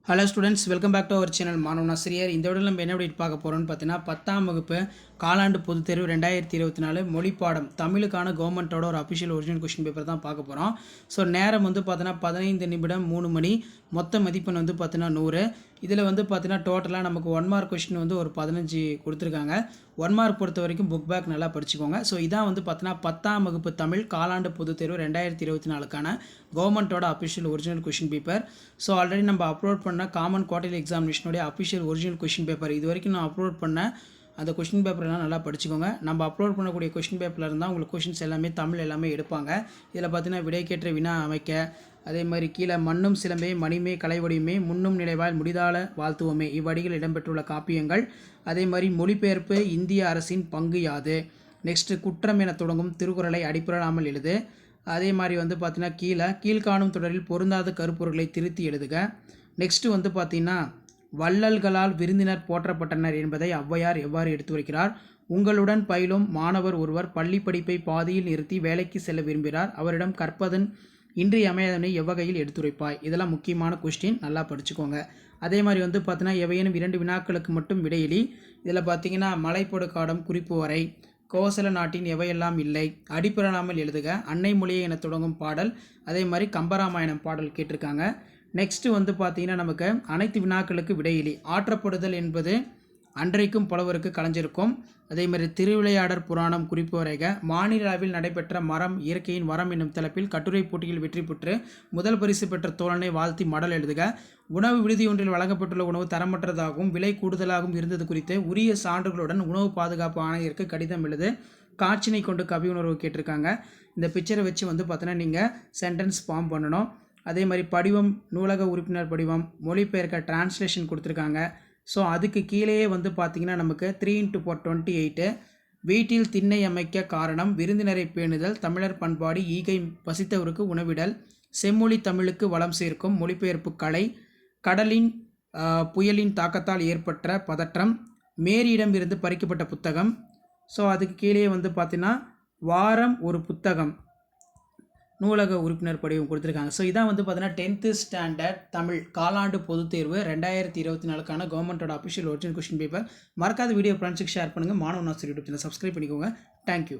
Hello students, welcome back to our channel மாணவன் ஆசிரியர். இந்த வீடியோவில் நம்ம என்ன அப்டேட் பார்க்க போகிறோம்னு பார்த்தீங்கன்னா, 10ஆம் வகுப்பு காலாண்டு பொதுத் தேர்வு 2024 மொழிப்பாடம் தமிழுக்கான கவர்மெண்ட்டோட ஒரு அஃபிஷியல் ஒரிஜினல் கொஸ்டின் பேப்பர் தான் பார்க்க போகிறோம். ஸோ நேரம் வந்து பார்த்தீங்கன்னா 15 நிமிடம் 3 மணி. மொத்த மதிப்பெண் வந்து பார்த்தீங்கன்னா 100. இதில் வந்து பார்த்தீங்கன்னா டோட்டலாக நமக்கு 1 மார்க் கொஸ்டின் வந்து ஒரு 15 கொடுத்துருக்காங்க. 1 மார்க் பொறுத்த வரைக்கும் புக் பேக் நல்லா படிச்சுக்கோங்க. ஸோ இதான் வந்து பார்த்தீங்கன்னா 10ஆம் வகுப்பு தமிழ் காலாண்டு பொதுத் தேர்வு 2024க்கான கவர்மெண்ட்டோட official original question paper. So already நம்ம அப்லோட் பண்ண காமன் குவார்டர்லி எக்ஸாமினேஷனுடைய அஃபிஷியல் ஒரிஜினல் கொஸ்டின் பேப்பர் இது வரைக்கும் நான் அப்லோட் பண்ண அந்த கொஸ்டின் பேப்பர்லாம் நல்லா படிச்சுக்கோங்க. நம்ம அப்லோட் பண்ணக்கூடிய கொஸ்டின் பேப்பரில் இருந்தால் உங்களுக்கு கொஸ்டின்ஸ் எல்லாமே தமிழ் எல்லாமே எடுப்பாங்க. இதில் பார்த்தீங்கன்னா விடைக்கேற்ற வினா அமைக்க, அதே மாதிரி கீழே மண்ணும் சிலம்பே மணிமே கலைவடியுமே முன்னும் நினைவால் முடிதால வாழ்த்துவோமே இவ்வடிகள் இடம்பெற்றுள்ள காப்பியங்கள், அதே மாதிரி மொழிபெயர்ப்பு இந்திய அரசின் பங்கு யாது, நெக்ஸ்ட்டு குற்றம் என தொடங்கும் திருக்குறளை அடிப்புறாமல் எழுது, அதே மாதிரி வந்து பார்த்தீங்கன்னா கீழ்காணும் தொடரில் பொருந்தாத கருப்பொருட்களை திருத்தி எழுதுக. நெக்ஸ்ட்டு வந்து பார்த்தீங்கன்னா வள்ளல்களால் விருந்தினர் போற்றப்பட்டனர் என்பதை ஔவையார் எவ்வாறு எடுத்து வைக்கிறார். உங்களுடன் பயிலும் மாணவர் ஒருவர் பள்ளி படிப்பை பாதியில் நிறுத்தி வேலைக்கு செல்ல விரும்புகிறார். அவரிடம் கற்பதன் இன்றியமையாதனை எவ்வகையில் எடுத்துரைப்பாய். இதெல்லாம் முக்கியமான கொஸ்டின், நல்லா படிச்சுக்கோங்க. அதே மாதிரி வந்து பார்த்தீங்கன்னா எவையேனும் 2 வினாக்களுக்கு மட்டும் விடையிலி. இதில் பார்த்தீங்கன்னா மலைப்பொடு காடம் குறிப்பு வரை, கோசல நாட்டின் எவையெல்லாம் இல்லை, அடிப்பிறனாமல் எழுதுக, அன்னை மொழியை என தொடங்கும் பாடல், அதே மாதிரி கம்பராமாயணம் பாடல் கேட்டிருக்காங்க. நெக்ஸ்ட்டு வந்து பார்த்தீங்கன்னா நமக்கு அனைத்து வினாக்களுக்கு விடையிலி. ஆற்றப்படுதல் என்பது அன்றைக்கும் புலவருக்கு கலைஞ்சிருக்கும். அதே மாதிரி திருவிளையாடற் புராணம் குறிப்பு வரைக, மாநிலவில் நடைபெற்ற மரம் இயற்கையின் வரம் என்னும் தலைப்பில் கட்டுரை போட்டியில் வெற்றி பெற்று முதல் பரிசு பெற்ற தோழனை வாழ்த்தி மடல் எழுதுக. உணவு விடுதி ஒன்றில் வழங்கப்பட்டுள்ள உணவு தரமற்றதாகவும் விலை கூடுதலாகவும் இருந்தது குறித்து உரிய சான்றுகளுடன் உணவு பாதுகாப்பு ஆணையருக்கு கடிதம் எழுது. காட்சினை கொண்டு கவி உணர்வு கேட்டிருக்காங்க. இந்த பிக்சரை வச்சு வந்து பார்த்தீங்கன்னா நீங்கள் சென்டென்ஸ் ஃபார்ம் பண்ணணும். அதே மாதிரி படிவம், நூலக உறுப்பினர் படிவம், மொழிபெயர்க்க டிரான்ஸ்லேஷன் கொடுத்துருக்காங்க. ஸோ அதுக்கு கீழேயே வந்து பார்த்திங்கன்னா நமக்கு 3x4 28 வீட்டில் திண்ணை அமைக்க காரணம், விருந்தினரை பேணுதல், தமிழர் பண்பாடு, ஈகை பசித்தவருக்கு உணவிடல், செம்மொழி தமிழுக்கு வளம் சேர்க்கும், மொழிபெயர்ப்பு கலை, கடலின் புயலின் தாக்கத்தால் ஏற்பட்ட பதற்றம், மேரியிடமிருந்து பறிக்கப்பட்ட புத்தகம். ஸோ அதுக்கு கீழே வந்து பார்த்திங்கன்னா வாரம் ஒரு புத்தகம், நூலக உறுப்பினர் படிவம் கொடுத்துருக்காங்க. ஸோ இதான் வந்து பார்த்தீங்கன்னா 10th ஸ்டாண்டர்ட் தமிழ் காலாண்டு பொதுத் தேர்வு 2024க்கான கவர்மெண்ட்டோட அஃபிஷியல் ஒரிஜினல் கொஸ்டின் பேப்பர். மறக்காத வீடியோ ஃப்ரெண்ட்ஸுக்கு ஷேர் பண்ணுங்கள். மாணவன் ஆசிரியர் யூடியூப் சேனல் சப்ஸ்கிரைப் பண்ணிக்கோங்க. தேங்க்யூ.